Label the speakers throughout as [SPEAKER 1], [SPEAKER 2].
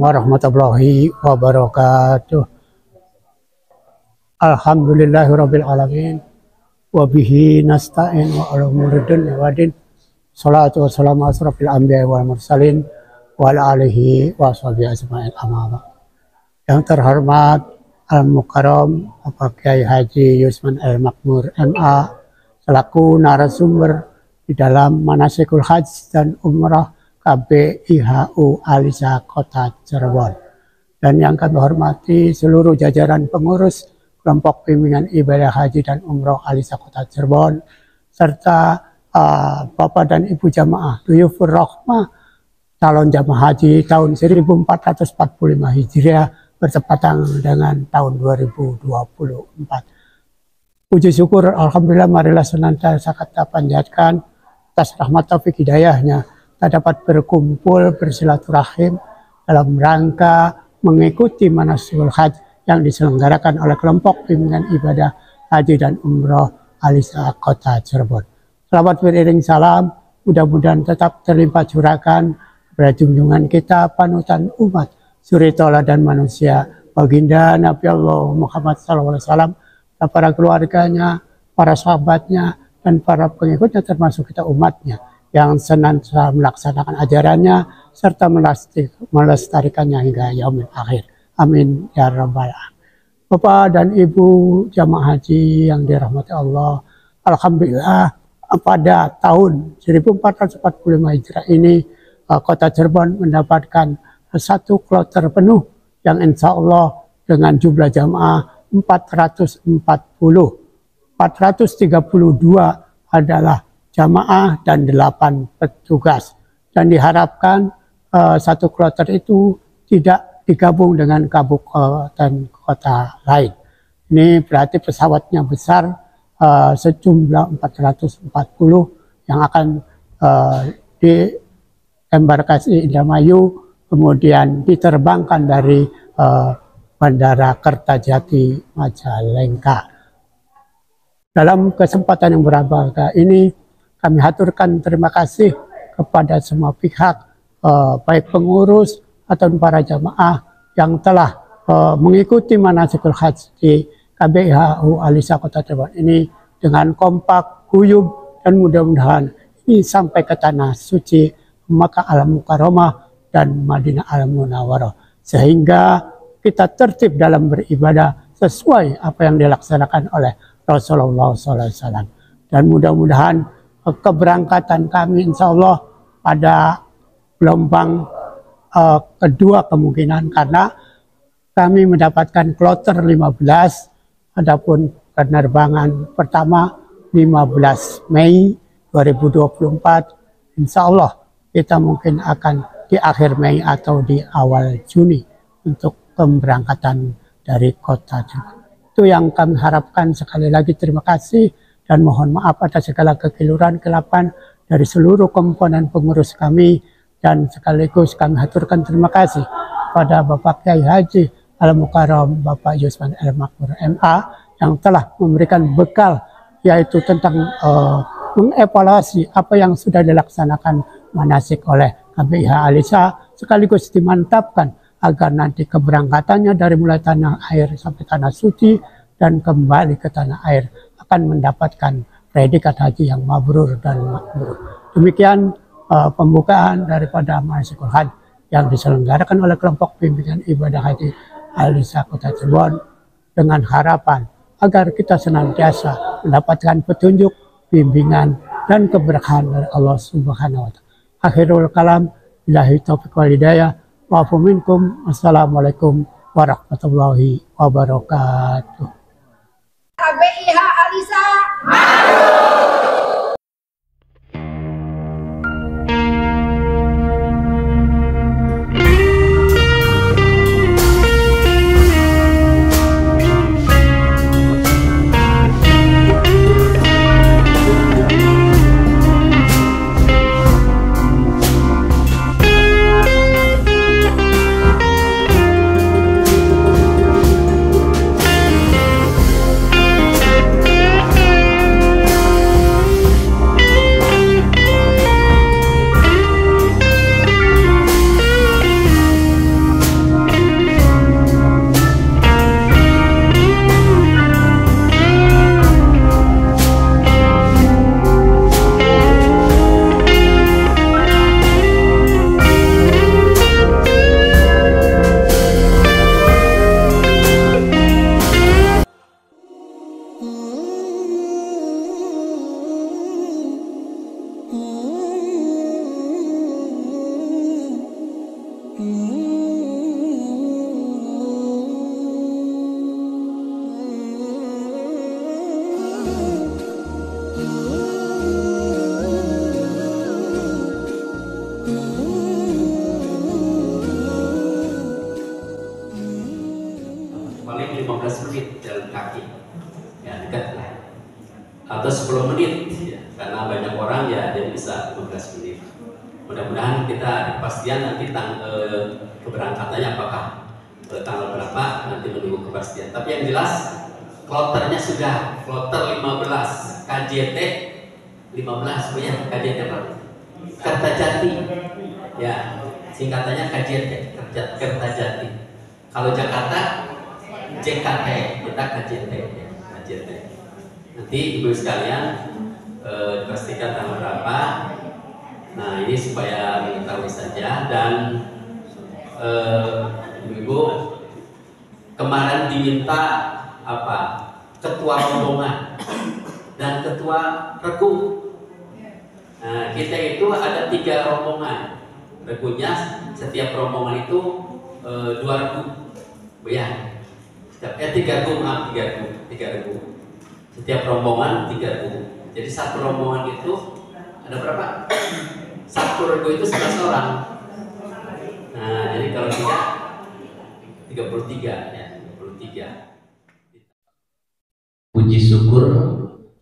[SPEAKER 1] warahmatullahi wabarakatuh. Alhamdulillahirabbil alamin wa bihi nasta'in wa ala umuri dunya waddin. Shalatu wassalamu ala asrofil anbiya'i wal mursalin wa ala alihi wa sahbihi ajma'in amma. Yang terhormat Al-Mukarram Bapak Kiai Haji Yusman Al-Makmur MA selaku narasumber di dalam manasikul haji dan umrah KBIHU Alisa Kota Cirebon. Dan yang kami hormati seluruh jajaran pengurus kelompok pimpinan ibadah haji dan umroh Alisa Kota Cirebon, serta Bapak dan Ibu jamaah Duyufur Rahmah calon jamaah haji tahun 1445 Hijriah bertepatan dengan tahun 2024. Puji syukur Alhamdulillah, marilah senantiasa kita panjatkan atas rahmat taufik hidayahnya kita dapat berkumpul bersilaturahim dalam rangka mengikuti manasikul haji yang diselenggarakan oleh kelompok pimpinan ibadah haji dan umroh Alisa Kota Cirebon. Selamat beriring salam, mudah-mudahan tetap terlimpah curakan kepada junjungan kita, panutan umat, suri tauladan manusia, baginda Nabi Allah Muhammad SAW, para keluarganya, para sahabatnya, dan para pengikutnya termasuk kita umatnya yang senantiasa melaksanakan ajarannya serta melestarikannya hingga yaumil akhir. Amin ya rabbal alamin. Bapak dan Ibu jamaah haji yang dirahmati Allah, alhamdulillah pada tahun 1445 Hijriah ini Kota Cirebon mendapatkan satu kloter penuh yang insya Allah dengan jumlah jamaah 440. 432 adalah jamaah dan 8 petugas. Dan diharapkan satu kloter itu tidak digabung dengan kabupaten kota lain. Ini berarti pesawatnya besar, sejumlah 440 yang akan di embarkasi Indramayu, kemudian diterbangkan dari Bandara Kertajati Majalengka. Dalam kesempatan yang berbahagia ini kami haturkan terima kasih kepada semua pihak, baik pengurus atau para jamaah yang telah mengikuti manasikul haji di KBIHU Alisa Kota Cirebon ini dengan kompak, guyup, dan mudah-mudahan ini sampai ke tanah suci Makkah Al-Mukarramah dan Madinah Al-Munawwarah, sehingga kita tertib dalam beribadah sesuai apa yang dilaksanakan oleh Rasulullah SAW. Dan mudah-mudahan keberangkatan kami insya Allah pada gelombang kedua kemungkinan, karena kami mendapatkan kloter 15, adapun penerbangan pertama 15 Mei 2024, insya Allah kita mungkin akan di akhir Mei atau di awal Juni untuk pemberangkatan dari kota Cirebon. Itu yang kami harapkan. Sekali lagi terima kasih dan mohon maaf atas segala kekeliruan, kelapan dari seluruh komponen pengurus kami. Dan sekaligus kami haturkan terima kasih pada Bapak Kiai Haji Al-Mukarram Bapak Yusman Al-Makmur MA yang telah memberikan bekal, yaitu tentang mengevaluasi apa yang sudah dilaksanakan manasik oleh KBIH Alisa, sekaligus dimantapkan agar nanti keberangkatannya dari mulai tanah air sampai tanah suci dan kembali ke tanah air akan mendapatkan predikat haji yang mabrur dan makbul. Demikian pembukaan daripada manasikul haji yang diselenggarakan oleh kelompok pimpinan ibadah haji Alisa Kota Cirebon, dengan harapan agar kita senantiasa mendapatkan petunjuk, bimbingan, dan keberkahan dari Allah Subhanahu wa Ta'ala. Akhirul kalam, billahi taufiq wal hidayah, wa'afu minkum, assalamualaikum warahmatullahi wabarakatuh.
[SPEAKER 2] KBIH Alisa.
[SPEAKER 3] Paling 15 menit jalan kaki, ya dekat lah, atau 10 menit ya, karena banyak orang ya jadi bisa 15 menit. Mudah-mudahan kita ada kepastian nanti keberangkatannya apakah tanggal berapa, nanti menunggu kepastian. Tapi yang jelas kloternya sudah, kloter 15, KJT 15, ya KJT apa? Kertajati, ya singkatannya KJT, Kertajati. Kalau Jakarta JKT, kita KJT, ya, KJT. Nanti ibu sekalian pastikan tanggal berapa. Nah ini supaya mengetahui saja. Dan ibu kemarin diminta apa? Ketua rombongan dan ketua regu. Nah kita itu ada 3 rombongan. Regunya setiap rombongan itu 2 regu, ya. Setiapnya 3 regu, maaf 3 regu. Setiap rombongan 3 regu. Jadi satu rombongan itu ada berapa? Satu regu itu 11 orang. Nah, jadi kalau 33 ya, 33.
[SPEAKER 4] Puji syukur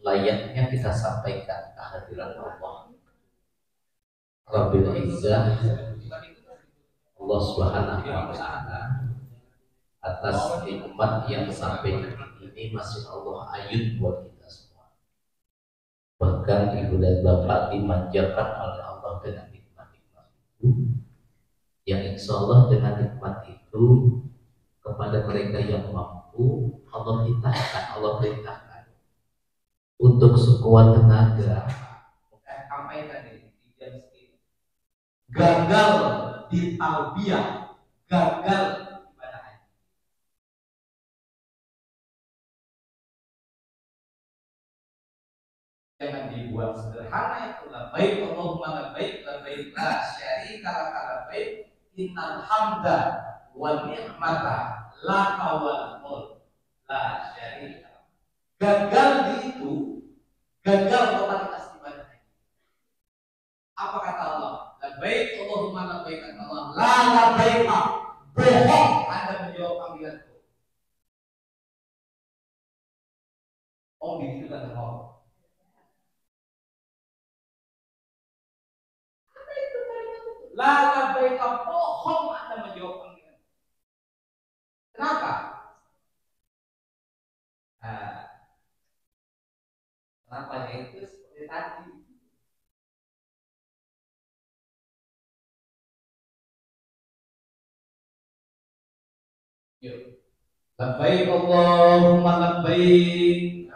[SPEAKER 4] layaknya kita sampaikan kehadiran Allah. Rabbil Izzah, Allah Subhanahu wa Ta'ala, atas nikmat yang sampai detik ini masih Allah ayun buat kita semua. Bahkan ibu dan bapak dimanjakan oleh Allah dengan nikmat-nikmat itu, yang insya Allah dengan nikmat itu kepada mereka yang mampu Allah perintahkan untuk sekuat tenaga gagal di talbiyah, gagal ibadah haji. Jangan dibuat sederhana itu, labbaik Allahumma labbaik, labbaik la syarika laka labbaik, innal hamda wa ni'mata laka wal mulk la syarika. Gagal di itu, gagal totalitas ibadah haji. Apa kata Allah? Labbaik Allahumma labbaik, kata Allah, la labbaik, bohong Anda menjawab panggilanku. Oh gitu kan Allah. La labbaik, bohong Anda menjawab panggilan. Kenapa? Kenapa itu seperti tadi? Yuk. Labbaik Allahumma labbaik.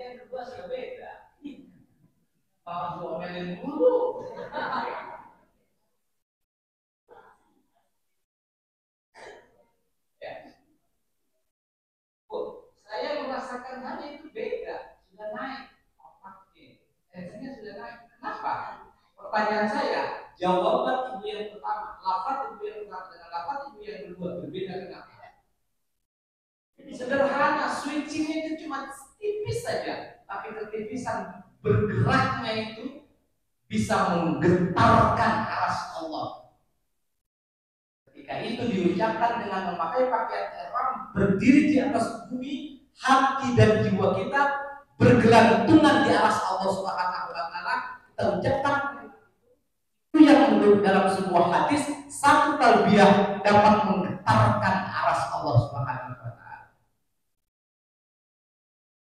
[SPEAKER 4] Yang kedua sudah beda. Pak suamelin dulu. Ya. Saya merasakan hanya itu beda, sudah naik otaknya, tensinya sudah naik. Kenapa? Pertanyaan saya, jawaban ibu yang pertama, lafaz ibu yang pertama dengan lafaz ibu yang kedua berbeda kenapa? Sederhana, switchingnya itu cuma tipis saja, tapi ketipisan bergeraknya itu bisa menggetarkan aras Allah. Ketika itu diucapkan dengan memakai pakaian ihram, berdiri di atas bumi, hati dan jiwa kita bergelantungan di aras Allah Subhanahu wa Ta'ala. Kita ucapkan itu yang menurut dalam sebuah hadis, satu talbiyah dapat menggetarkan aras Allah Subhanahu wa Ta'ala.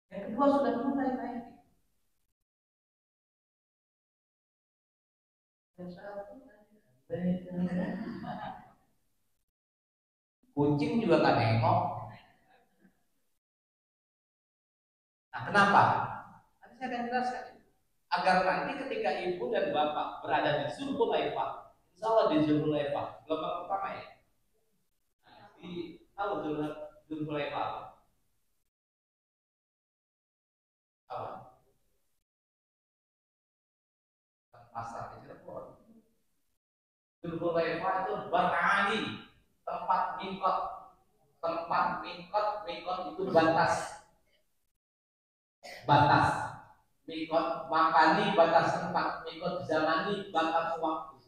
[SPEAKER 4] Yang kedua sudah mulai naik. Kucing juga kan nengok. Nah, kenapa? Nanti saya akan jelaskan. Agar nanti ketika ibu dan bapak berada di Zulhulaifah, insya Allah di Zulhulaifah, gelombang pertama ya. Di tahu Zulhulaifah apa? Pasar di Cirebon. Zulhulaifah itu berani tempat mikot tempat mikot itu batas mikot makani batas tempat, mikot zamani batas waktu,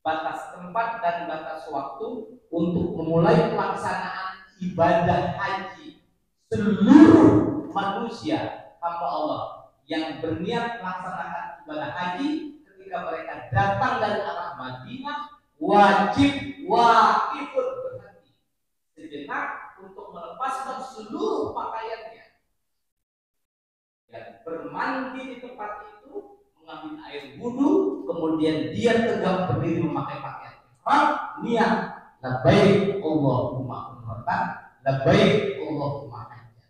[SPEAKER 4] batas tempat dan batas waktu untuk memulai pelaksanaan ibadah haji. Seluruh manusia hamba Allah yang berniat melaksanakan ibadah haji ketika mereka datang dari arah Madinah wajib berhenti sejenak untuk melepaskan seluruh pakaiannya dan bermandi di tempat itu, mengambil air wudhu, kemudian dia tegak berdiri memakai pakaian ihram, niat labbaik Allahumma umratan, labbaik Allahumma hajjan.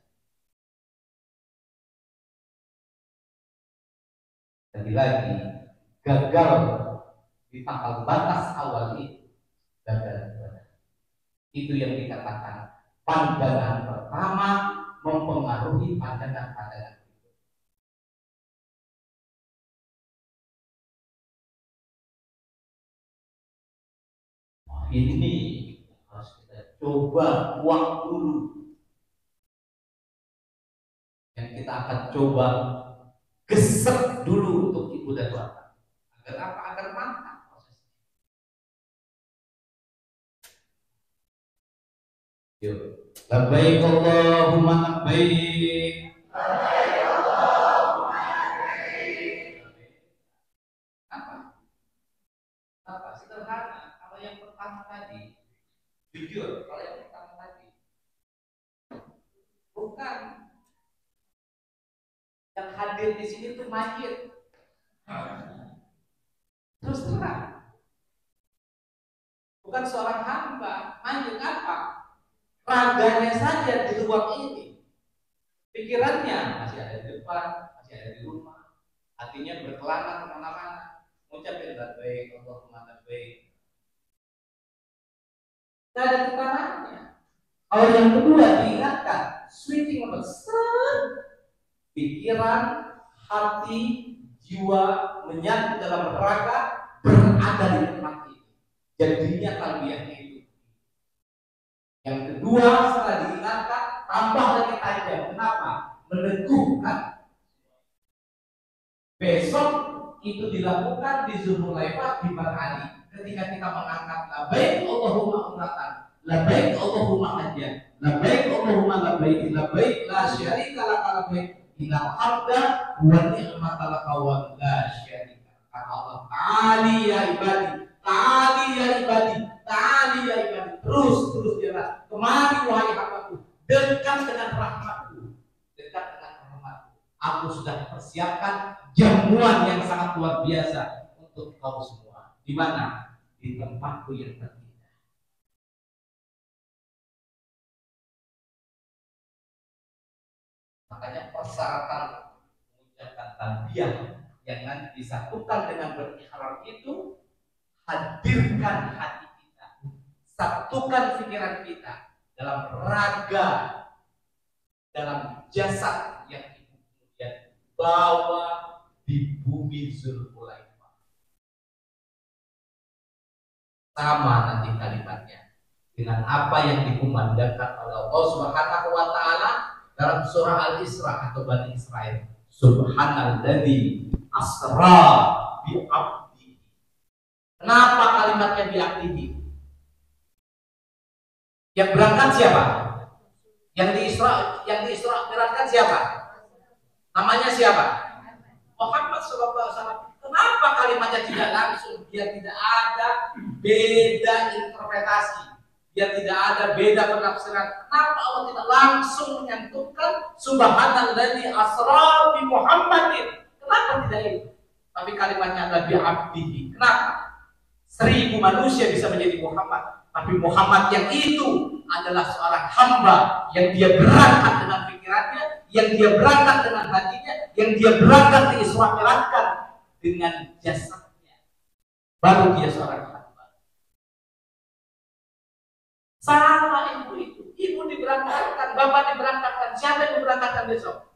[SPEAKER 4] Lagi-lagi gagal di tanggal batas awal itu, gagal. Itu yang dikatakan pandangan pertama mempengaruhi pandangan-pandangan. Ini harus kita coba buang dulu. Yang kita akan coba gesek dulu untuk ibu dan bapak. Agar apa? Agar mantap prosesnya. Yuk, labbaik Allahumma labbaik. Apa? Sederhana. Kalau yang pertama tadi, jujur, kalau yang pertama tadi bukan yang hadir di sini tuh mayit. Terus terang, bukan seorang hamba, mayit apa? Raganya saja di ruang ini, pikirannya masih ada di depan, masih ada di rumah, hatinya berkelana kemana-mana, mengucapkan labbaik Allahumma labbaik. Tidak ada tekanannya. Kalau yang kedua diingatkan, switching over, pikiran, hati, jiwa menyatu dalam raga berada di tempat ini. Jadinya talbiyahnya itu. Yang kedua setelah diingatkan, tambah lagi tajam. Kenapa? Meneguhkan. Besok itu dilakukan di Zulhulaifah di Barani. Ketika kita mengangkat labbaik Allahumma umratan, labbaik Allahumma hajjan, labbaik Allahumma labbaik, labbaik la syarika laka labbaik, innal hamda wa ni'mata laka wa la syarika. Kata Allah, ta'ali ya ibadi, ta'ali ya ibadi, ta'ali ya ibadi. Terus jalan. Kemari wahai hambaku, dekat dengan rahmatku, dekat dengan rahmatku. Aku sudah persiapkan jamuan yang sangat luar biasa untuk kau semua. Di mana? Di tempatku yang terpindah. Makanya persyaratan mengucapkan talbiyah yang nanti disatukan dengan berihram itu, hadirkan hati kita, satukan pikiran kita dalam raga, dalam jasad yang kemudian bawa di bumi Zulhulaifah. Sama nanti kalimatnya dengan apa yang dikumandangkan oleh Allah Subhanahu wa taala dalam surah Al-Isra atau Bani Israil. Subhanalladzi asra bi 'abdihi. Kenapa kalimatnya bi 'abdihi? Yang berangkat siapa? Yang diisrakan siapa? Namanya siapa? Muhammad sallallahu alaihi wasallam. Kenapa kalimatnya tidak langsung? Dia tidak ada beda interpretasi, dia tidak ada beda penafsiran. Kenapa Allah tidak langsung menyentuhkan Subhanalladzi asra bi Muhammadin? Kenapa tidak itu? Tapi kalimatnya adalah bi 'abdihi. Kenapa? 1000 manusia bisa menjadi Muhammad, tapi Muhammad yang itu adalah seorang hamba yang dia berangkat dengan pikirannya, yang dia berangkat dengan hatinya, yang dia berangkat diisra-mi'rajkan dengan jasadnya. Baru dia seorang hamba. Sama ibu itu. Ibu diberangkatkan, bapak diberangkatkan. Siapa yang diberangkatkan besok?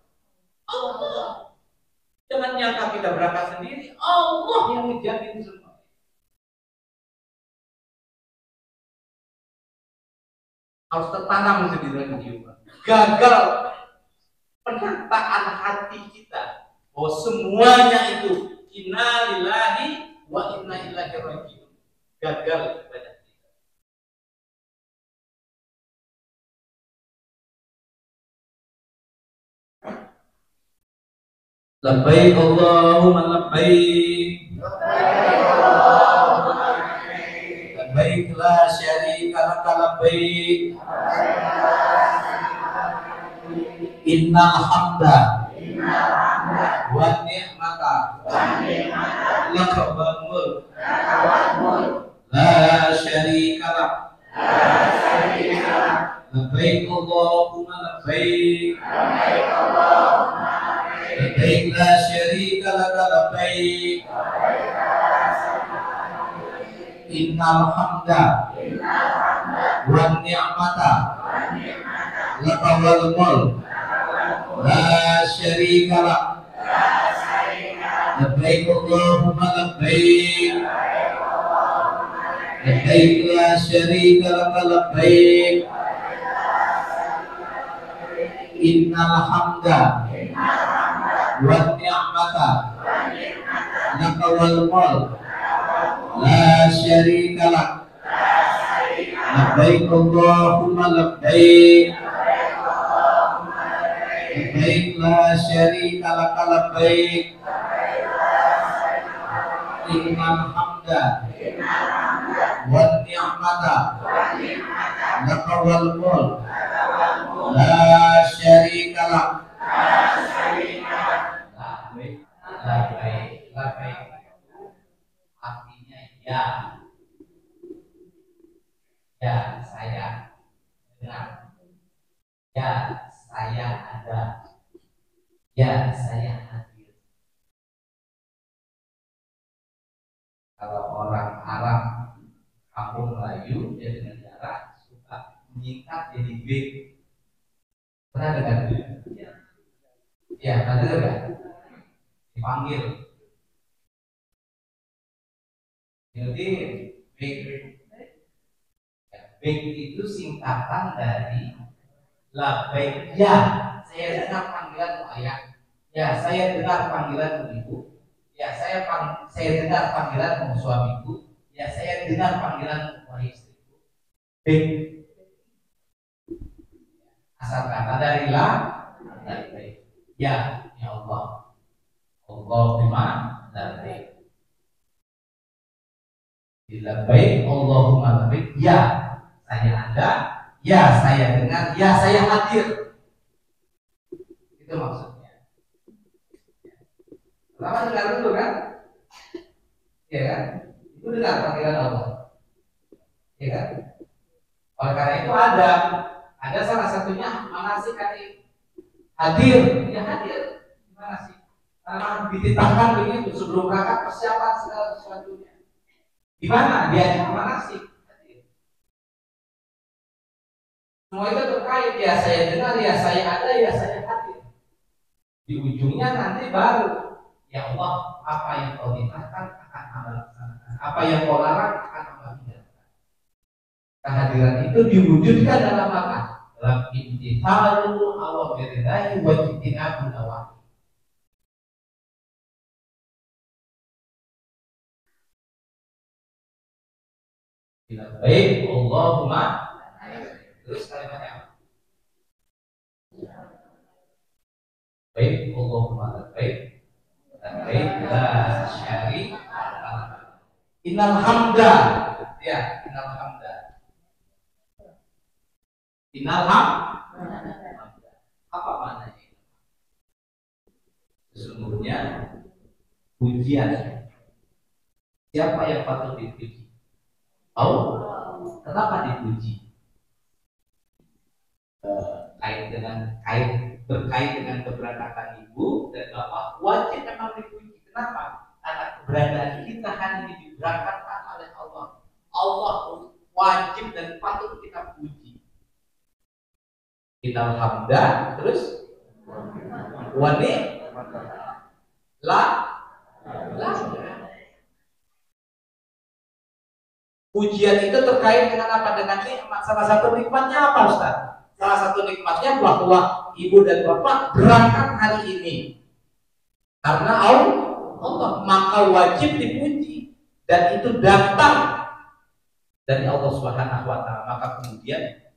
[SPEAKER 4] Allah. Jangan nyangka kita berangkat sendiri. Allah yang menjamin semua. harus tertanam itu di dalam jiwa. Gagal penataan hati kita bahwa semuanya itu inna lillahi wa inna ilaihi raji'un. Gagal pada kita. Labbaik Allahumma labbaik. Labbaik la syarika laka labbaik. Innal hamda wa ni'mata laka wal mulk la syarika lak. Labbaik Allahumma labbaik. Labbaik la syarika laka labbaik. Innal hamda wa ni'mata laka wal mulk la syarika lak. Labbaik Allahumma labbaik. Labbaik la syarika laka labbaik. Innal hamda wa ni'mata laka wal mulk la syarika lak. Labbaik Allahumma labbaik. Labbaik la syarika laka labbaik. Innal hamda wa ni'mata laka wal mulk la syarika lak. Labbaik artinya ya, ya saya dengar, ya saya ada, ya saya hadir. Kalau orang Arab kampung Melayu dia dengan jarak suka menyingkat jadi B. Pernah dengar? Ya, pernah dengar kan? Dipanggil. Jadi baik itu singkatan dari labbaik. Ya, saya dengar panggilan ayah. Ya, saya dengar panggilan ibu. Ya, saya dengar panggilan suamiku. Ya, saya dengar panggilan istriku. Baik. Asal kata dari labbaik. Ya, ya Allah. Allahumma labbaik. Labbaik Allahumma labbaik. Ya, saya ada. Ya, saya dengar. Ya, saya hadir. Itu maksudnya. Pertama dengar dulu kan? Iya kan? Itu dengar panggilan Allah. Iya kan? Oleh karena itu ada salah satunya manasik hari hadir. Ya hadir. Gimana sih? Karena dititahkan begitu sebelum berangkat persiapan segala sesuatunya. Gimana dia manasik? Semua itu terkait. Ya saya dengar, ya saya ada, ya saya hadir. Di ujungnya nanti baru ya Allah, apa yang kau titahkan akan hamba laksanakan, apa yang kau larang akan hamba tinggalkan. Kehadiran itu diwujudkan dalam apa? Dalam imtithalu awamirillahi wa ijtinabun nawahi. Baik, Allahumma. Terus kalimatnya baik, Allahumma baik. Baik la syarika lak. Innal hamda. Ya, innal hamda. Innal hamda. Apa maknanya? Sesungguhnya pujian. Siapa yang patut dipuji? Allah. Kenapa dipuji? Berkait dengan keberangkatan ibu dan bapak wajib memang dipuji. Kenapa? Karena keberadaan kita hari ini diberangkatkan oleh Allah. Allah wajib dan patut kita puji. Innal hamda, terus wani la
[SPEAKER 5] Pujian itu terkait dengan apa? Dengan nikmat. Salah satu nikmatnya apa, Ustaz? Salah satu nikmatnya bahwa ibu dan bapak berangkat hari ini karena Allah, maka wajib dipuji, dan itu datang dari Allah Subhanahu wa Ta'ala. Maka kemudian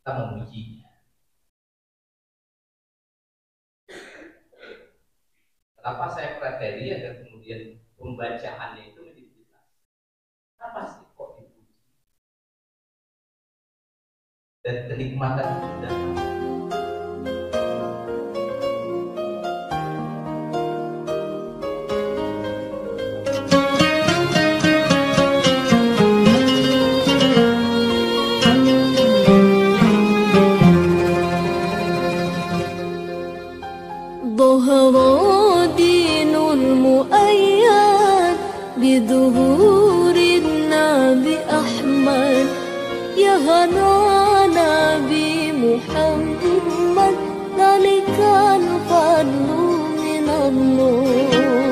[SPEAKER 5] kita memujinya. Kenapa saya kriteri agar kemudian pembacaannya itu menjadi jelas? Kenapa sih kok dipuji? Dan kenikmatan itu datang.
[SPEAKER 6] ظهر دين المؤيد بظهور النبي أحمد يا هنا نبي محمد ذلك الفضل من الله